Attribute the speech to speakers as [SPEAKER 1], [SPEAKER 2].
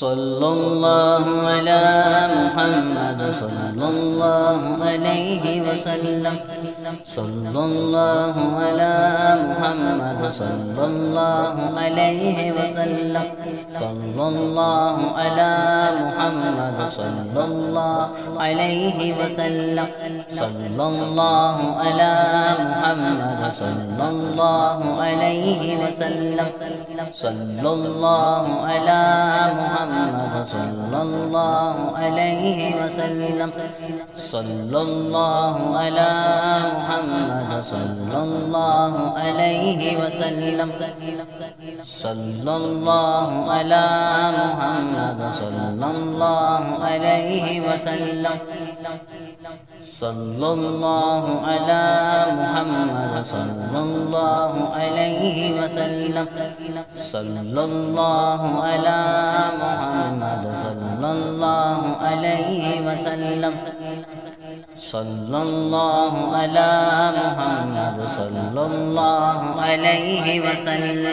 [SPEAKER 1] सल्लल्लाहु अला मुहम्मद सल्लल्लाहु अलैहि वसल्लम सल्लल्लाहु अला मुहम्मद सल्लल्लाहु अलैहि वसल्लम सल्लल्लाहु अला मुहम्मद सल्लल्लाहु अलैहि वसल्लम सल्लल्लाहु अला मुहम्मद सल्लल्लाहु अलैहि वसल्लम सल्लल्लाहु अला मुहम्मद सल्लल्लाहु अलैहि वसल्लम सल्लल्लाहु अला मुहम्मद सल्लल्लाहु अलैहि वसल्लम सल्लल्लाहु अला मुहम्मद सल्लल्लाहु अलैहि वसल्लम सल्लल्लाहु अला मुहम्मद सल्लल्लाहु अलैहि वसल्लम सल्लल्लाहु अला मुहम्मद सल्लल्लाहु अलैहि वसल्लम सल्लल्लाहु अला मुहम्मद सल्लल्लाहु अलैहि वसल्लम।